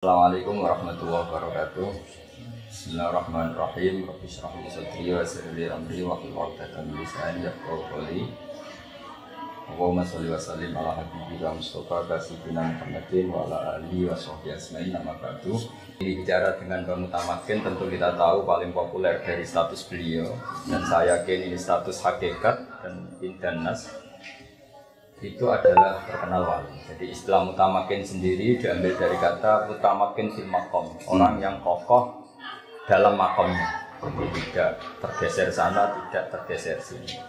Assalamualaikum warahmatullahi wabarakatuh. Bismillahirrahmanirrahim. Rabbi shrah li sadri wa yassir li amri wahlul 'uqdatam min lisani yafqahu qawli. Allahumma shalli wa sallim ala habibika Mustafa sayyidina Muhammadin wa ala alihi wa sahbihi ajmain. Amma ba'du. Ini bicara dengan Bang Mutamakin, tentu kita tahu paling populer dari status beliau, dan saya yakin ini status hakikat dan nas itu adalah terkenal wali. Jadi istilah mutamakin sendiri diambil dari kata mutamakin fil maqam, orang yang kokoh dalam makomnya, jadi tidak tergeser sana, tidak tergeser sini.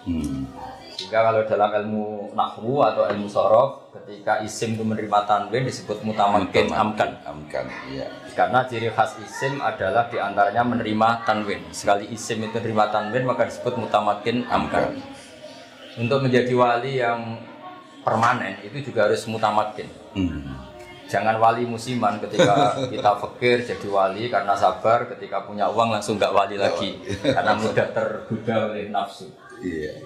Sehingga kalau dalam ilmu nahwu atau ilmu sorof, ketika isim itu menerima tanwin disebut mutamakin amkan. Ya. Karena ciri khas isim adalah diantaranya menerima tanwin. Sekali isim itu menerima tanwin maka disebut mutamakin amkan. Untuk menjadi wali yang permanen itu juga harus mutamakin. Jangan wali musiman, ketika kita fakir jadi wali karena sabar, ketika punya uang langsung nggak wali lagi karena mudah tergoda oleh nafsu. Iya.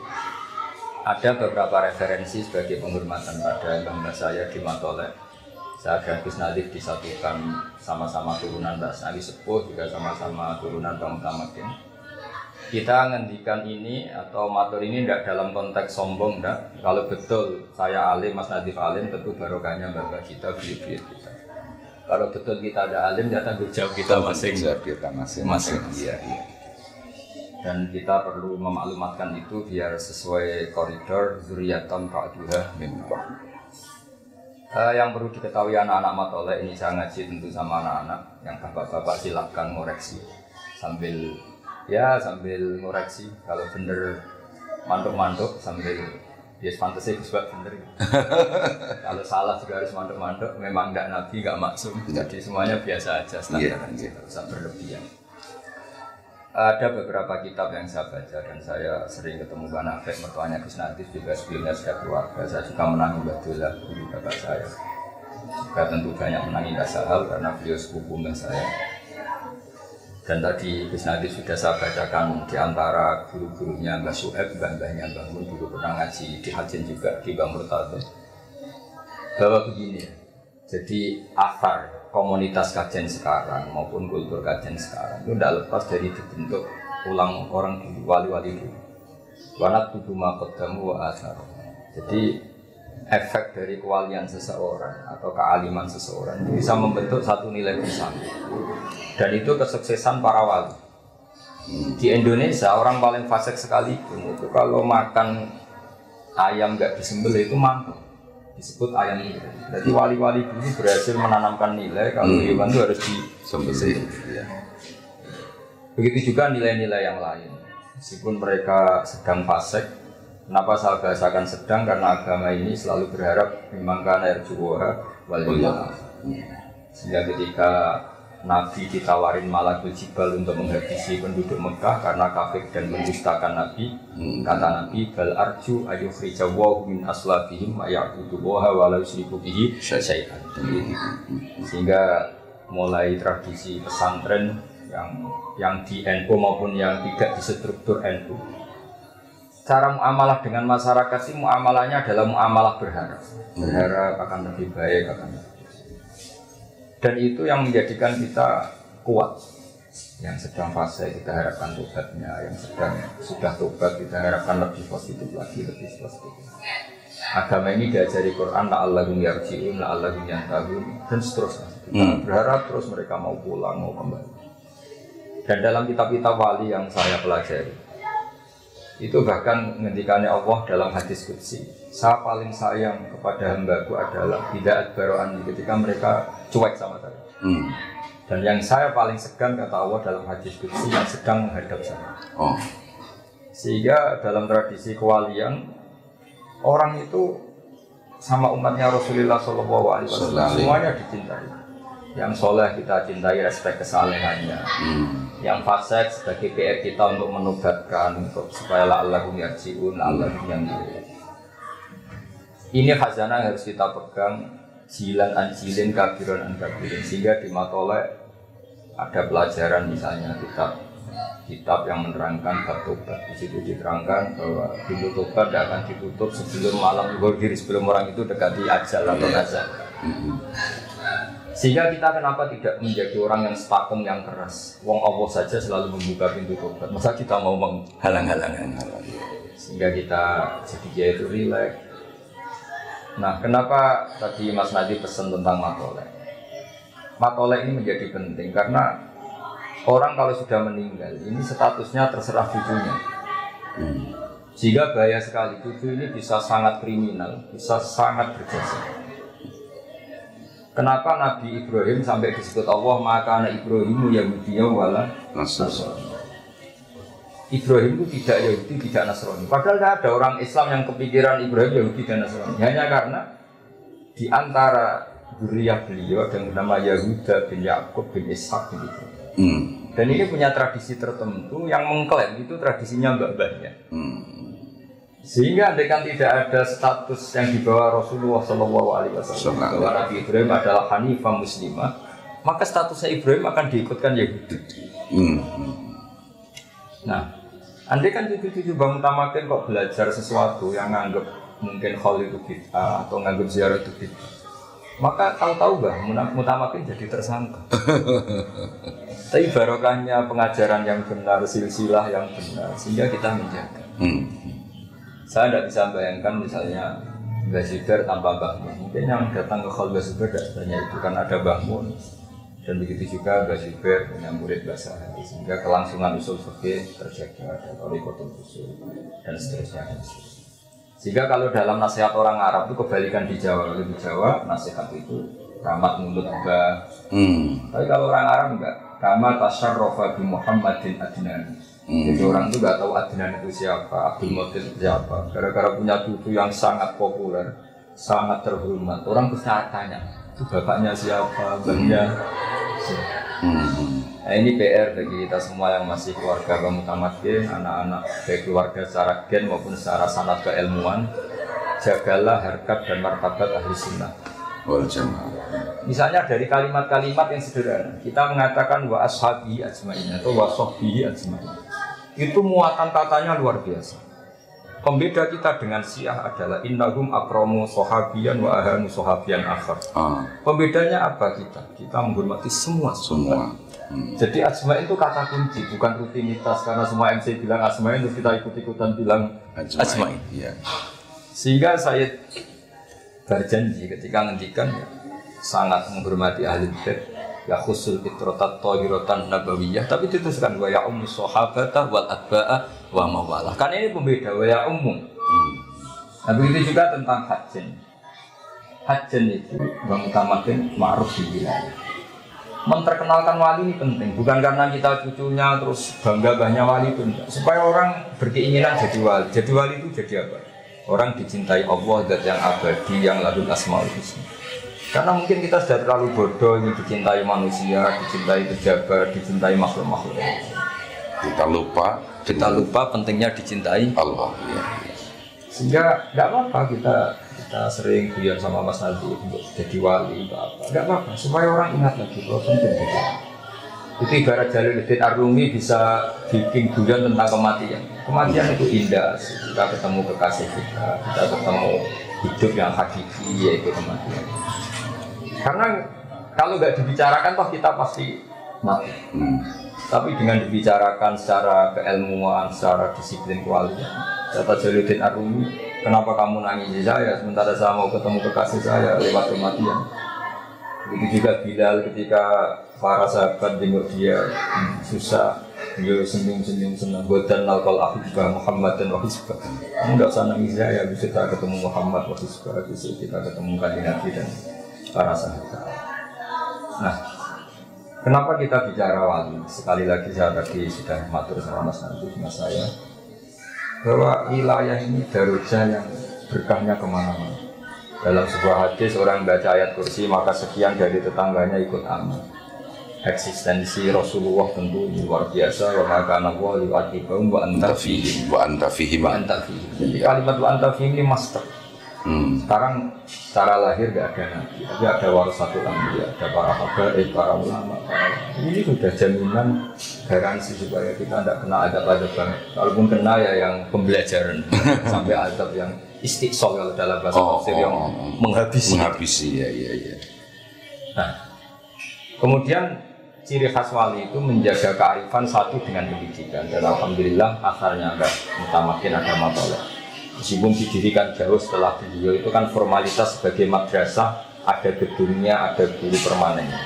Ada beberapa referensi sebagai penghormatan pada bangsa saya di Matolek. Saya dan Gus Nadif disatukan sama-sama turunan Mbak Nabi Sepuh, juga sama-sama turunan Bang Mutamakin. Kita ngendikan ini atau matur ini tidak dalam konteks sombong, tidak. Kalau betul saya alim, Mas Nadif alim, tentu barokahnya bapak kita, buyut-buyut kita. Kalau betul kita ada alim, ya tanggung jawab kita masing-masing. Iya. Dan kita perlu memaklumatkan itu biar sesuai koridor zuriyatam ba'duha min ba'd. Yang perlu diketahui anak-anak Matolek ini, saya ngaji tentu sama anak-anak, yang bapak-bapak silakan ngoreksi sambil ngoreksi. Kalau bener mantuk-mantuk sambil fantasi sebab bener. Kalau salah juga harus mantuk-mantuk. Memang enggak nabi, enggak maksum. Jadi semuanya biasa aja, standar aja, tidak usah berlebihan. Ada beberapa kitab yang saya baca dan saya sering ketemu Pak Nafek, mertuanya Gus Nadif, juga sebelumnya saya keluarga. Saya juga menangi Badullah, guru bapak saya. Juga tentu banyak menangi Kasahal karena beliau sepupu dengan saya. Dan tadi Gus Nadif sudah saya bacakan di antara guru-gurunya Mbah Su'eb, mbah-mbahnya Mbah Mun, dulu pernah ngaji di Hajin juga di Bang Murtado. Bahwa begini ya, jadi asar komunitas kajian sekarang maupun kultur kajian sekarang itu tidak lepas dari dibentuk ulang orang dulu, wali-wali dulu. Wanat kuduma kodamu wa asar. Jadi efek dari kewalian seseorang atau kealiman seseorang itu bisa membentuk satu nilai bersama. Dan itu kesuksesan para wali. Di Indonesia orang paling fasik sekalipun itu kalau makan ayam nggak disembelih itu mantap, disebut ayam itu. Jadi wali-wali dulu berhasil menanamkan nilai kalau hewan itu harus disembelih. Begitu juga nilai-nilai yang lain. Meskipun mereka sedang fasik, kenapa saya bahasakan sedang? Karena agama ini selalu berharap memang karena erjuwa wal sehingga ketika Nabi ditawarin Malakul Jibal untuk menghabisi penduduk Mekah karena kafir dan mendustakan Nabi, kata Nabi, bal arju ayyukhrijawahu min aslabihim aya'budullaha wa la yusyriku bihi syai'an. Sehingga mulai tradisi pesantren yang di NU maupun yang tidak di struktur NU, cara muamalah dengan masyarakat sih muamalahnya adalah muamalah berharap akan lebih baik, dan itu yang menjadikan kita kuat. Yang sedang fase kita harapkan tobatnya, yang sudah tobat kita harapkan lebih positif lagi, lebih positif. Agama ini diajari Quran, la'allahum yarji'un, la'allahum yantahun, dan seterusnya. Kita berharap terus mereka mau pulang, mau kembali. Dan dalam kitab-kitab wali yang saya pelajari, itu bahkan ngendikannya Allah dalam hadis qudsi, saya paling sayang kepada hambaku adalah tidak adbaro'ani, ketika mereka cuek sama saya. Dan yang saya paling segan, kata Allah dalam hadis qudsi, yang sedang menghadap saya. Sehingga dalam tradisi kewalian, orang itu sama umatnya Rasulullah SAW semuanya dicintai. Yang soleh kita cintai, respek kesalehannya. Yang fasik sebagai PR kita untuk menubatkan, untuk supaya la'allahum yarji'un, la'allahum yantahun. Ini khazanah yang harus kita pegang, jilan an jilin, kabiron an kabirin. Sehingga di Matolek ada pelajaran misalnya kitab yang menerangkan bab tobat. Di situ diterangkan bahwa pintu tobat tidak akan ditutup sebelum malam zuhur, sebelum orang itu dekati ajal atau nazar. Sehingga kita kenapa tidak menjadi orang yang stakem yang keras. Wong Allah saja selalu membuka pintu tobat. Masa kita mau menghalang-halangan? Sehingga kita jadi itu rileks. Nah, kenapa tadi Mas Nadi pesan tentang matolek? Matolek ini menjadi penting karena orang kalau sudah meninggal ini statusnya terserah cucunya. Jika bahaya sekali, cucu ini bisa sangat kriminal, bisa sangat berjasa. Kenapa Nabi Ibrahim sampai disebut Allah maka anak Ibrahimu Yahudiyah wala Nasrani. Ibrahim itu tidak Yahudi, tidak Nasrani. Padahal tidak ada orang Islam yang kepikiran Ibrahim Yahudi dan Nasrani. Hanya karena di antara zuriyah beliau ada yang bernama Yahuda bin Yakub bin Ishak bin Ibrahim. Dan ini punya tradisi tertentu yang mengklaim itu tradisinya mbah-mbahnya. Sehingga andaikan tidak ada status yang dibawa Rasulullah SAW bahwa Nabi Ibrahim adalah Hanifah Muslimah, maka statusnya Ibrahim akan diikutkan Yahudi. Nah, andaikan cucu-cucu Bang Mutamakin kok belajar sesuatu yang nganggap mungkin khol itu bid'ah atau nganggap ziarah itu bid'ah, maka tahu-tahu Bang Mutamakin jadi tersangka. Tapi barokahnya pengajaran yang benar, silsilah yang benar, sehingga kita menjaga. Saya tidak bisa bayangkan misalnya Mbah Zubair tanpa Mbah Mun. Mungkin yang datang ke Khol Mbah Zubair tidak sebanyak itu karena ada Mbah Mun. Dan begitu juga Mbah Zubair punya murid Mbah Sahari. Sehingga kelangsungan usul fikih terjaga, ada thariqatul usul dan seterusnya. Sehingga kalau dalam nasihat orang Arab itu kebalikan di Jawa. Kalau di Jawa nasihat itu rahmat mulut Mbah. Tapi kalau orang Arab enggak. Kama tasyarrafa bi Muhammadin adnani. Jadi orang itu nggak tahu Adnan itu siapa, Abdul Mutin siapa. Gara-gara punya cucu yang sangat populer, sangat terhormat. Orang terus tanya, itu bapaknya siapa, mbahnya siapa. Nah ini PR bagi kita semua yang masih keluarga Bang Mutamakin, anak-anak baik keluarga secara gen maupun secara sanad keilmuan. Jagalah harkat dan martabat ahli sunnah wal jamaah. Misalnya dari kalimat-kalimat yang sederhana, kita mengatakan wa ashabi ajma'in atau wa sahbihi ajma'in. Itu muatan katanya luar biasa. Pembeda kita dengan Syiah adalah innahum akramu sahabiyan wa ahanu sahabiyan akhar. Pembedanya apa kita? Kita menghormati semua. Jadi ajma'in itu kata kunci, bukan rutinitas karena semua MC bilang ajma'in terus kita ikut-ikutan bilang ajma'in. Ya. Sehingga saya berjanji ketika ngendikan sangat menghormati ahli bait ya khusul fitrotat thahiratan nabawiyah, tapi dituliskan wa ya ummu sahabata wal atba'a wa mawalah. Kan ini pembeda wa ya umum. Nah begitu juga tentang hajjen. Hajjen itu Bang Mutamakin ma'ruf di wilayah. Memperkenalkan wali ini penting, bukan karena kita cucunya terus bangga-bangganya wali itu enggak. Supaya orang berkeinginan jadi wali. Jadi wali itu jadi apa? Orang dicintai Allah, zat yang abadi, yang lahul asmaul husna. Karena mungkin kita sudah terlalu bodoh ingin dicintai manusia, dicintai pejabat, dicintai makhluk-makhluk. Kita lupa pentingnya dicintai Allah. Ya. Sehingga tidak apa-apa kita sering guyon sama Mas Nadi untuk jadi wali atau apa. Tidak apa-apa, supaya orang ingat lagi bahwa penting jadi wali. Itu ibarat Jalaluddin Ar-Rumi bisa bikin guyon tentang kematian. Kematian itu indah, kita ketemu kekasih kita ketemu hidup yang hakiki yaitu kematian. Karena kalau nggak dibicarakan toh kita pasti mati. Tapi dengan dibicarakan secara keilmuan, secara disiplin kualitas. Kata Jalaluddin Ar-Rumi, kenapa kamu nangis saya sementara saya mau ketemu kekasih saya lewat kematian? Begitu juga Bilal ketika para sahabat jenguk dia susah, beliau senyum-senyum senang. Godan nalkal ahibah Muhammad dan wahisbah. Kamu nggak usah nangis saya, bisa kita ketemu Muhammad wahisbah, bisa kita ketemu kanjeng Nabi dan para sahabat. Nah, kenapa kita bicara wali? Sekali lagi saya tadi sudah matur sama Mas Nanti sama saya bahwa wilayah ini darujah yang berkahnya kemana-mana. Dalam sebuah hadis orang baca ayat kursi maka sekian dari tetangganya ikut aman. Eksistensi Rasulullah tentu luar biasa. Wa maka nawa liwatibahum wa anta fihim. Jadi kalimat wa anta fihim ini master. Sekarang secara lahir tidak ada nabi, tapi ada warasatul anbiya, ada para habaib, para ulama, ini sudah jaminan garansi supaya kita tidak kena adab-adab banget. Kalaupun kena ya yang pembelajaran sampai adab yang istiqsal kalau dalam bahasa tafsir yang menghabisi. Ya. Nah, Kemudian ciri khas wali itu menjaga kearifan satu dengan pendidikan, dan alhamdulillah asarnya agak mutamakin ada matoleh. Meskipun didirikan jauh setelah beliau, itu kan formalitas sebagai madrasah, ada gedungnya, ada guru permanennya.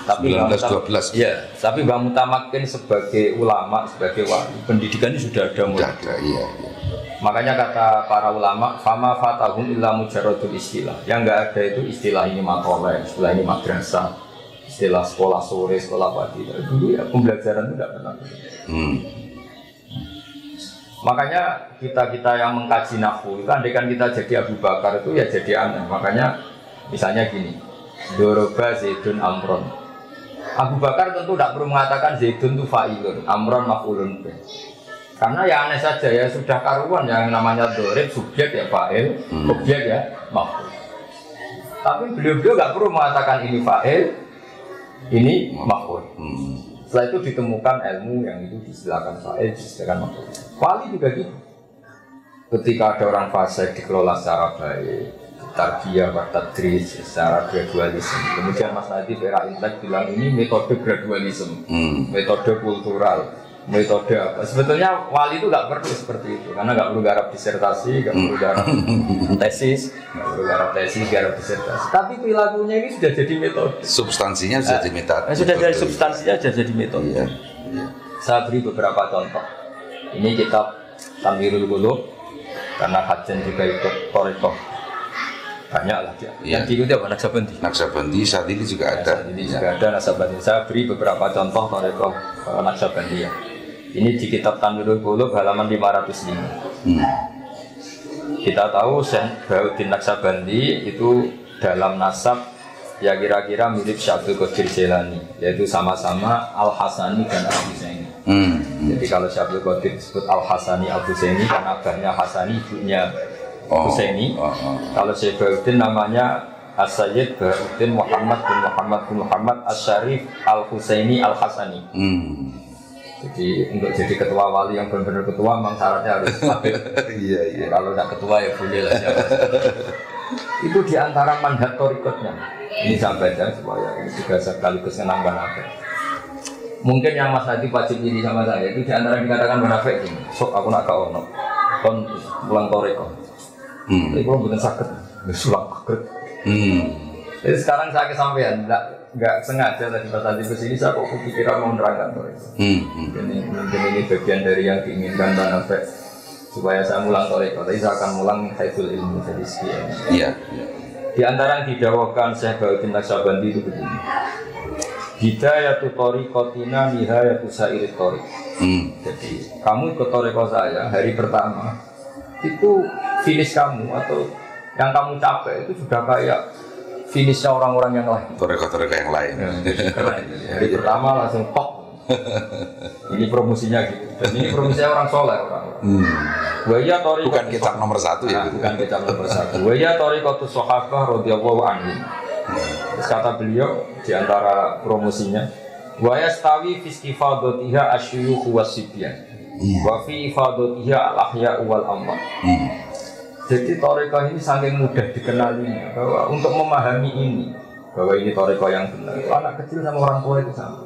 Tapi 1912. Ya, tapi Mbah Mutamakin sebagai ulama, sebagai wali, pendidikannya sudah ada mulai. Iya. Makanya kata para ulama, fama fatahum illa mujarradul istilah. Yang enggak ada itu istilah ini matoleh, istilah ini madrasah, istilah sekolah sore, sekolah pagi. Dulu ya pembelajaran itu tidak pernah. Makanya kita yang mengkaji nahwu itu, andaikan kita jadi Abu Bakar itu ya jadi aneh. Makanya misalnya gini, doroba Zaidun Amron. Abu Bakar tentu tidak perlu mengatakan Zaidun itu fa'ilun, Amron maf'ulun bih. Karena ya aneh saja ya, sudah karuan yang namanya dorib, subjek ya fa'il, objek ya maf'ul. Tapi beliau nggak perlu mengatakan ini fa'il, ini maf'ul. Setelah itu ditemukan ilmu yang itu disediakan fa'il, disediakan maf'ul. Wali juga gitu. Ketika ada orang fasik dikelola secara baik, tarbiyah wa tadris secara gradualisme. Kemudian Mas Nadif era intelek bilang ini metode gradualisme, metode kultural, metode apa? Sebetulnya wali itu nggak perlu seperti itu, karena nggak perlu garap disertasi, nggak perlu garap tesis, garap disertasi. Tapi perilakunya ini sudah jadi metode. Substansinya sudah jadi metode. Sudah dari substansinya sudah jadi metode. Iya. Saya beri beberapa contoh. Ini kitab Tanwirul Qulub, karena Hajan juga ikut Thariqah. Banyak lah dia. Yang diikuti apa? Naksabandi. Naksabandi saat ini juga ada. Saat ini juga ada Naksabandi. Saya beri beberapa contoh Thariqah Naksabandi ya. Ini di kitab Tanwirul Qulub halaman 505. Kita tahu Syekh Bahauddin Naksabandi itu dalam nasab ya kira-kira mirip Syekh Abdul Qadir Jailani, yaitu sama-sama Al-Hasani dan Al-Husaini. Jadi kalau Syekh Abdul Qadir disebut Al-Hasani Al-Husaini karena abahnya Hasani, ibunya Husaini. Kalau Syekh Bahauddin namanya As-Sayyid Bahauddin Muhammad bin Muhammad As-Syarif Al-Husaini Al-Hasani. Jadi untuk jadi ketua wali yang benar-benar ketua memang syaratnya harus stabil. Iya. Kalau tidak ketua ya boleh lah siapa. Itu diantara manhaj thariqatnya. Ini saya baca supaya ini juga sekaligus menambah nafas. Mungkin yang Mas Hadi wajib iri sama saya itu diantara yang dikatakan munafik ini. Sok aku nak kau ono, kon pulang thariqat. Tapi kalau bukan sakit, besulak sakit. Jadi sekarang saya kesampaian, nggak sengaja tadi pas tadi kesini saya kok kepikiran mau menerangkan thariqat. Mungkin ini bagian dari yang diinginkan munafik supaya saya mulang thariqat. Tapi saya akan mulang haiful ilmu jadi sekian. Iya. Di antara yang didawahkan Syekh Bahauddin Naksabandi itu begini. Hidayatu thariqatina nihayatu sairit thariq. Jadi kamu ikut thariqah saya hari pertama itu finish kamu atau yang kamu capai itu sudah kayak finishnya orang-orang yang lain. Thariqah yang lain. Hari pertama langsung top. Ini promosinya gitu. Dan ini promosinya orang soleh orang-orang. Bukan kitab nomor 1 ya. Bukan kitab nomor 1. Wa ya thariqatus sahabah radhiyallahu anhum. Terus kata beliau di antara promosinya, wa yastawi fi istifadatiha asyuyukh wasibyan. Wa fi ifadatiha al-ahya wal amwat. Jadi thariqah ini saking mudah dikenalinya bahwa untuk memahami ini bahwa ini thariqah yang benar, anak kecil sama orang tua itu sama.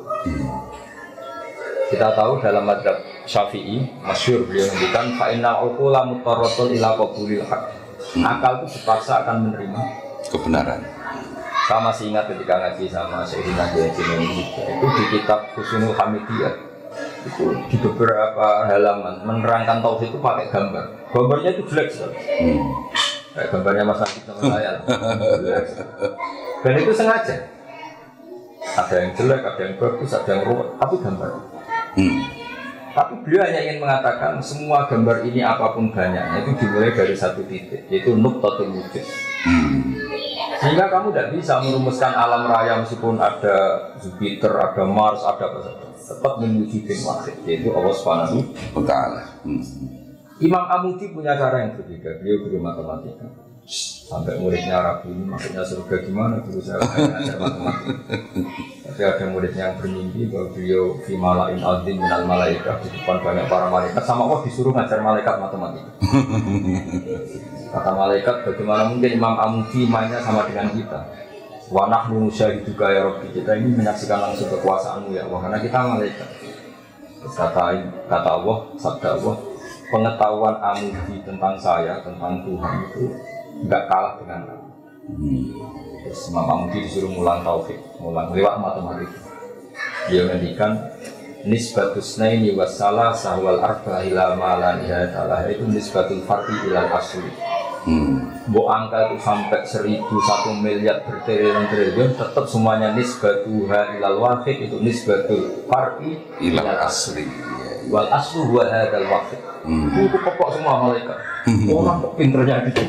Kita tahu dalam madzhab Syafi'i, masyhur beliau menunjukkan fa innal uqula mutarratun ila qabulil haq. Akal itu terpaksa akan menerima kebenaran. Saya masih ingat ketika ngaji sama Sayyidina Jainul itu di kitab Husnul Hamidiyah itu di beberapa halaman menerangkan tauhid itu pakai gambar. Gambarnya itu jelek sekali. Kayak gambarnya Mas Akif sama saya. Dan itu sengaja. Ada yang jelek, ada yang bagus, ada yang ruwet, tapi gambar. Tapi beliau hanya ingin mengatakan semua gambar ini apapun banyaknya itu dimulai dari satu titik, yaitu nuqtatul wujud. Sehingga kamu tidak bisa merumuskan alam raya meskipun ada Jupiter, ada Mars, ada apa saja. Tetap menuju bin wahid, yaitu Allah Subhanahu wa Ta'ala. Imam Amudi punya cara yang berbeda. Beliau guru matematika. Sampai muridnya ragu ini maksudnya surga gimana? Guru saya belajar matematika. Tapi ada muridnya yang bermimpi bahwa beliau fi malain azim minal malaikat, di depan banyak para malaikat, sama Allah disuruh ngajar malaikat matematika. Kata malaikat, bagaimana mungkin Imam Amudi mainnya sama dengan kita? Wa nahnu nusyahiduka ya Rabbi, kita ini menyaksikan langsung kekuasaanmu ya Allah, karena kita malaikat. Kata Allah, sabda Allah, pengetahuan Amudi tentang saya, tentang Tuhan itu enggak kalah dengan kamu. Terus Imam Amudi disuruh mulang taufik, mulang lewat matematika. Dia mendikan nisbatus naini wassalah sahwal arba ila ma la nihayatalah, itu nisbatul far'i ilal asli. Bo angka itu sampai 1 miliar bertriliun-triliun, tetap semuanya nisbatuha ilal wahid, itu nisbatul far'i ilal asli. Wal aslu huwa hadzal wahid. Itu pokok semua malaikat. Orang kok pinternya gitu.